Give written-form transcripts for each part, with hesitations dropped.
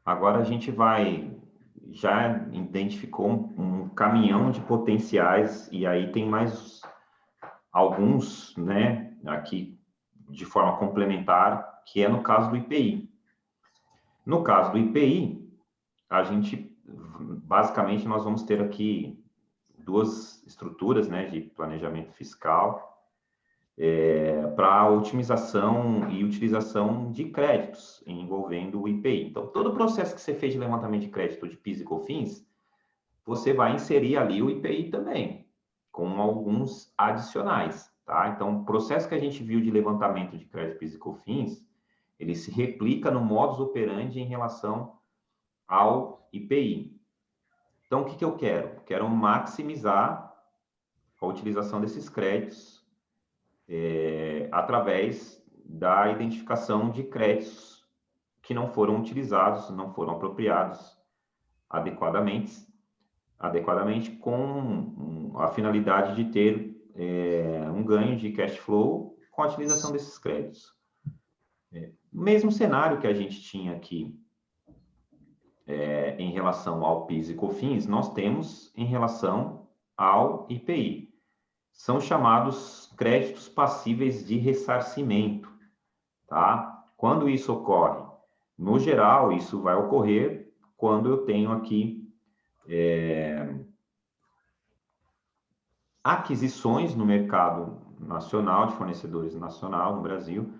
Agora a gente já identificou um caminhão de potenciais, e aí tem mais alguns, né, aqui de forma complementar, que é no caso do IPI. No caso do IPI, basicamente, nós vamos ter aqui duas estruturas, né, de planejamento fiscal, para a otimização e utilização de créditos envolvendo o IPI. Então, todo o processo que você fez de levantamento de crédito de PIS e COFINS, você vai inserir ali o IPI também, com alguns adicionais, tá? Então, o processo que a gente viu de levantamento de crédito PIS e COFINS, ele se replica no modus operandi em relação ao IPI. Então, o que eu quero? Quero maximizar a utilização desses créditos através da identificação de créditos que não foram utilizados, não foram apropriados adequadamente com a finalidade de ter um ganho de cash flow com a utilização desses créditos. Mesmo cenário que a gente tinha aqui em relação ao PIS e COFINS, nós temos em relação ao IPI. São chamados créditos passíveis de ressarcimento, tá? Quando isso ocorre? No geral, isso vai ocorrer quando eu tenho aqui aquisições no mercado nacional, de fornecedores nacional no Brasil,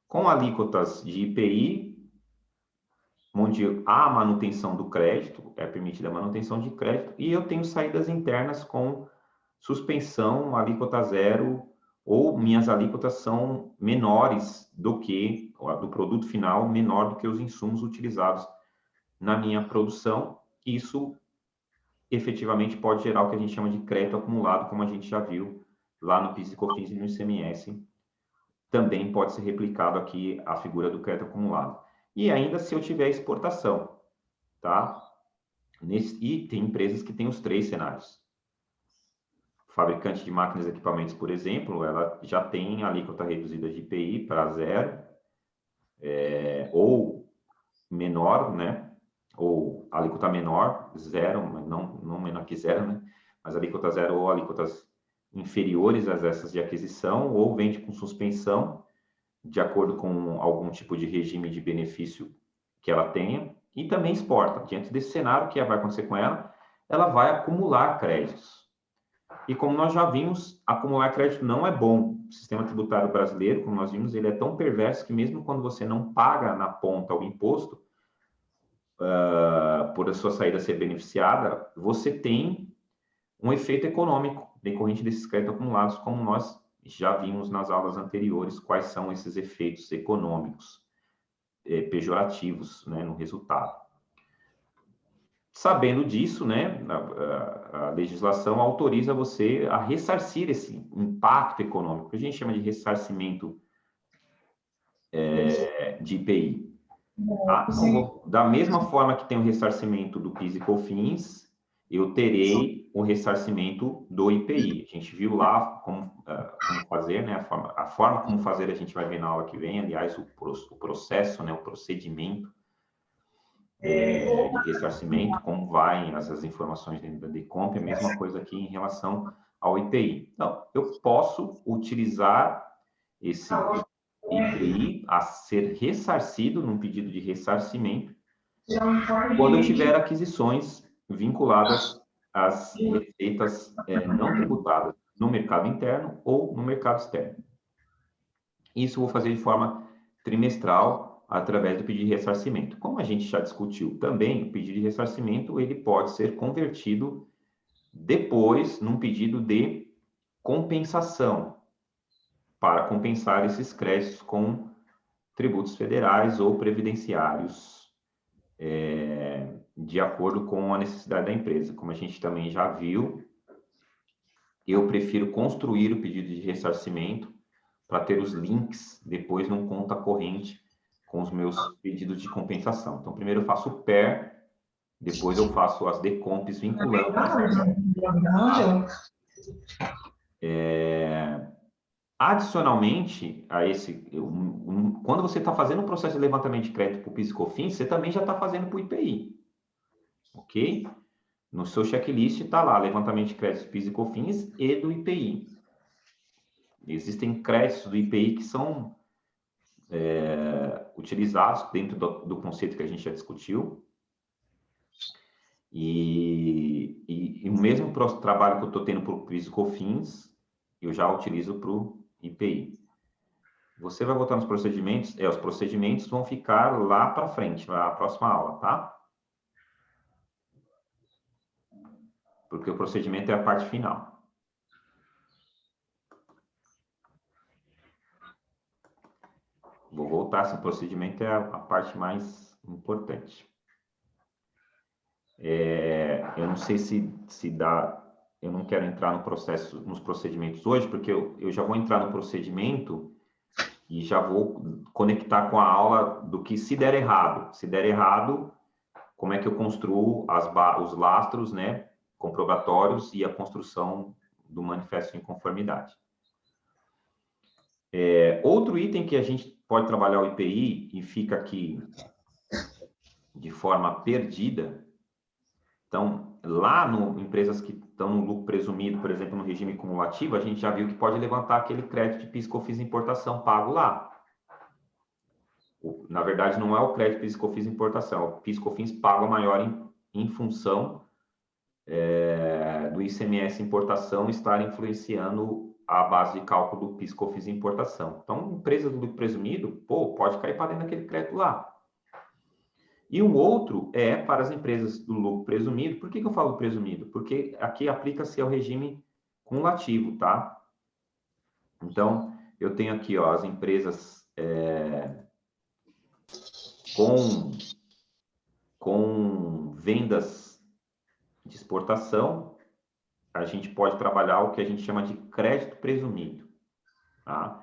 com alíquotas de IPI, onde há manutenção do crédito, é permitida a manutenção de crédito, e eu tenho saídas internas com suspensão, alíquota zero, ou minhas alíquotas são menores do que, do produto final, menor do que os insumos utilizados na minha produção. Isso efetivamente pode gerar o que a gente chama de crédito acumulado, como a gente já viu lá no PIS e COFINS e no ICMS. Também pode ser replicado aqui a figura do crédito acumulado. E ainda se eu tiver exportação, tá? E tem empresas que têm os três cenários. Fabricante de máquinas e equipamentos, por exemplo, ela já tem alíquota reduzida de IPI para zero, ou menor, né? Ou alíquota menor, zero, não menor que zero, né? Mas alíquota zero ou alíquotas inferiores a essas de aquisição, ou vende com suspensão, de acordo com algum tipo de regime de benefício que ela tenha, e também exporta. Diante desse cenário, o que vai acontecer com ela? Ela vai acumular créditos. E como nós já vimos, acumular crédito não é bom. O sistema tributário brasileiro, como nós vimos, ele é tão perverso que mesmo quando você não paga na ponta o imposto, por a sua saída ser beneficiada, você tem um efeito econômico decorrente desses créditos acumulados, como nós já vimos nas aulas anteriores, quais são esses efeitos econômicos pejorativos, né, no resultado. Sabendo disso, né, a legislação autoriza você a ressarcir esse impacto econômico, que a gente chama de ressarcimento de IPI. Tá? Então, da mesma forma que tem o ressarcimento do PIS e COFINS, eu terei o ressarcimento do IPI. A gente viu lá como fazer, né? A forma como fazer a gente vai ver na aula que vem, aliás, o processo, né? O procedimento de ressarcimento, como vai essas informações dentro da DECOMP, é a mesma coisa aqui em relação ao IPI. Então, eu posso utilizar esse IPI a ser ressarcido num pedido de ressarcimento quando eu tiver aquisições vinculadas às receitas não tributadas no mercado interno ou no mercado externo. Isso eu vou fazer de forma trimestral através do pedido de ressarcimento. Como a gente já discutiu também, o pedido de ressarcimento ele pode ser convertido depois num pedido de compensação, para compensar esses créditos com tributos federais ou previdenciários, de acordo com a necessidade da empresa. Como a gente também já viu, eu prefiro construir o pedido de ressarcimento para ter os links depois num conta corrente com os meus pedidos de compensação. Então, primeiro eu faço o PER, depois eu faço as DECOMPs vinculando. Adicionalmente a esse, quando você está fazendo um processo de levantamento de crédito para o PIS e COFINS, você também já está fazendo para o IPI, ok? No seu checklist está lá, levantamento de créditos PIS e COFINS e do IPI. Existem créditos do IPI que são utilizados dentro do conceito que a gente já discutiu. E o mesmo trabalho que eu estou tendo para o PIS e COFINS, eu já utilizo para o IPI. Você vai voltar nos procedimentos? Os procedimentos vão ficar lá para frente, na próxima aula, tá? Porque o procedimento é a parte final. Vou voltar, esse procedimento é a parte mais importante. Eu não sei se dá... Eu não quero entrar nos procedimentos hoje, porque eu já vou entrar no procedimento e já vou conectar com a aula do que se der errado. Se der errado, como é que eu construo os lastros, né, comprobatórios e a construção do manifesto de inconformidade. Outro item que a gente pode trabalhar o IPI e fica aqui de forma perdida. Então, lá no empresas que estão no lucro presumido, por exemplo, no regime cumulativo, a gente já viu que pode levantar aquele crédito de PIS, COFINS importação pago lá. Na verdade, não é o crédito PIS, COFINS importação, é o PIS, COFINS pago maior em função do ICMS importação estar influenciando a base de cálculo do PIS, COFINS importação. Então, empresa do lucro presumido, pode cair para dentro daquele crédito lá. E um outro é para as empresas do lucro presumido. Por que eu falo presumido? Porque aqui aplica-se ao regime cumulativo, tá? Então, eu tenho aqui, ó, as empresas com vendas de exportação, a gente pode trabalhar o que a gente chama de crédito presumido, tá?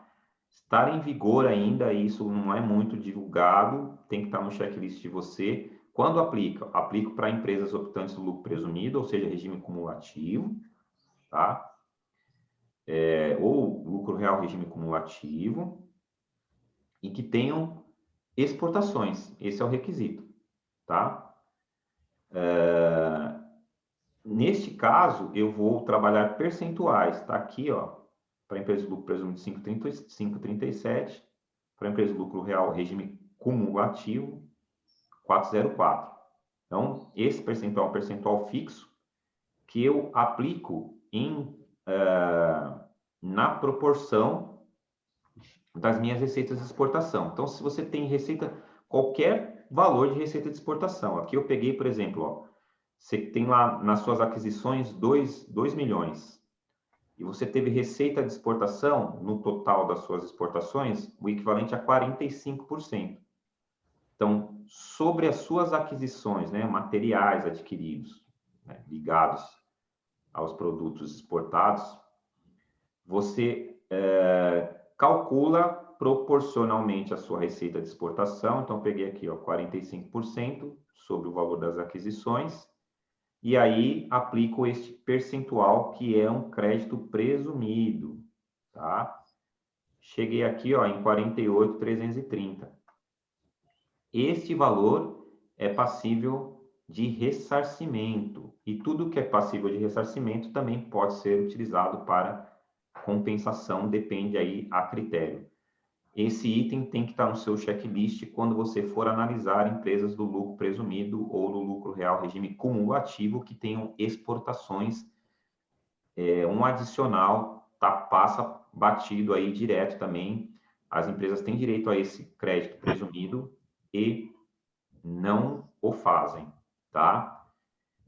Estar em vigor ainda, isso não é muito divulgado, tem que estar no checklist de você. Quando aplica? Aplico para empresas optantes do lucro presumido, ou seja, regime cumulativo, tá? Ou lucro real regime cumulativo, e que tenham exportações. Esse é o requisito, tá? Neste caso, eu vou trabalhar percentuais, tá? Aqui, ó, para a empresa de lucro presumido 5,37, para a empresa de lucro real regime cumulativo 4,04. Então, esse percentual é um percentual fixo que eu aplico na proporção das minhas receitas de exportação. Então, se você tem qualquer valor de receita de exportação, aqui eu peguei, por exemplo, ó, você tem lá nas suas aquisições 2 milhões, e você teve receita de exportação no total das suas exportações, o equivalente a 45%. Então, sobre as suas aquisições, né, materiais adquiridos, né, ligados aos produtos exportados, você calcula proporcionalmente a sua receita de exportação. Então, peguei aqui, ó, 45% sobre o valor das aquisições, e aí aplico este percentual que é um crédito presumido, tá? Cheguei aqui, ó, em 48.330. Este valor é passível de ressarcimento, e tudo que é passível de ressarcimento também pode ser utilizado para compensação, depende aí a critério. Esse item tem que estar no seu checklist quando você for analisar empresas do lucro presumido ou do lucro real regime cumulativo que tenham exportações. Um adicional passa batido aí direto também. As empresas têm direito a esse crédito presumido e não o fazem, tá?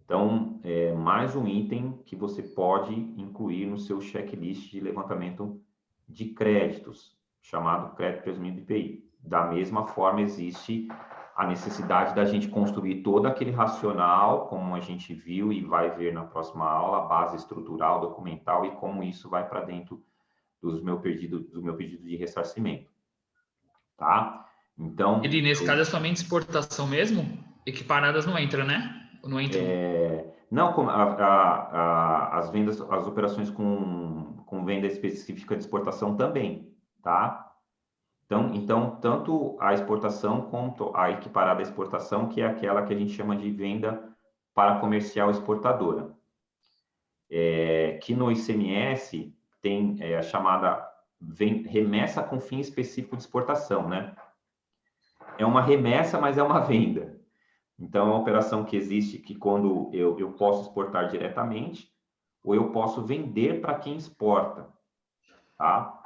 Então, mais um item que você pode incluir no seu checklist de levantamento de créditos, chamado crédito presumido IPI. Da mesma forma, existe a necessidade da gente construir todo aquele racional, como a gente viu e vai ver na próxima aula, a base estrutural, documental, e como isso vai para dentro do meu pedido de ressarcimento, tá? Então... Ele, nesse caso, é somente exportação mesmo? Equiparadas não entra, né? Não entra. Não, as vendas, as operações com venda específica de exportação também, tá? Então, tanto a exportação quanto a equiparada exportação, que é aquela que a gente chama de venda para comercial exportadora. Que no ICMS tem a chamada remessa com fim específico de exportação, né? É uma remessa, mas é uma venda. Então, é uma operação que existe que quando eu posso exportar diretamente, ou eu posso vender para quem exporta, tá?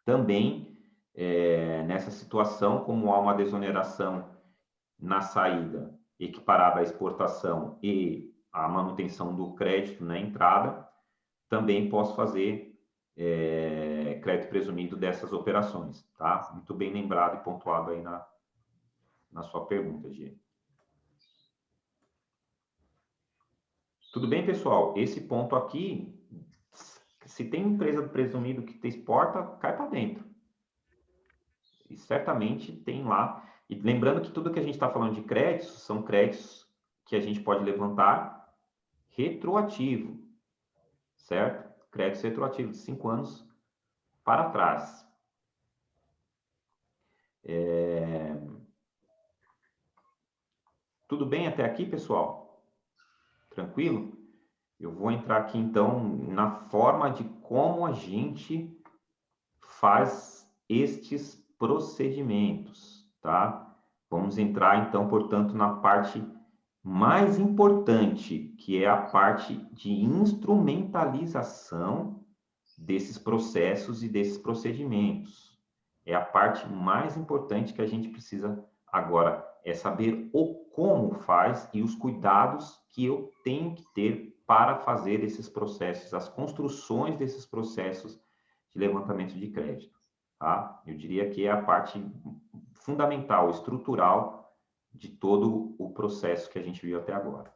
Também, nessa situação, como há uma desoneração na saída equiparada à exportação e à manutenção do crédito na entrada, também posso fazer crédito presumido dessas operações, tá? Muito bem lembrado e pontuado aí na sua pergunta, Diego. Tudo bem, pessoal? Esse ponto aqui, se tem empresa do presumido que te exporta, cai para dentro. E certamente tem lá. E lembrando que tudo que a gente está falando de créditos, são créditos que a gente pode levantar retroativo, certo? Créditos retroativos de 5 anos para trás. Tudo bem até aqui, pessoal? Tranquilo? Eu vou entrar aqui, então, na forma de como a gente faz estes procedimentos, tá? Vamos entrar, então, portanto, na parte mais importante, que é a parte de instrumentalização desses processos e desses procedimentos. É a parte mais importante que a gente precisa agora, é saber o como faz e os cuidados que eu tenho que ter para fazer esses processos, as construções desses processos de levantamento de crédito, tá? Eu diria que é a parte fundamental, estrutural de todo o processo que a gente viu até agora.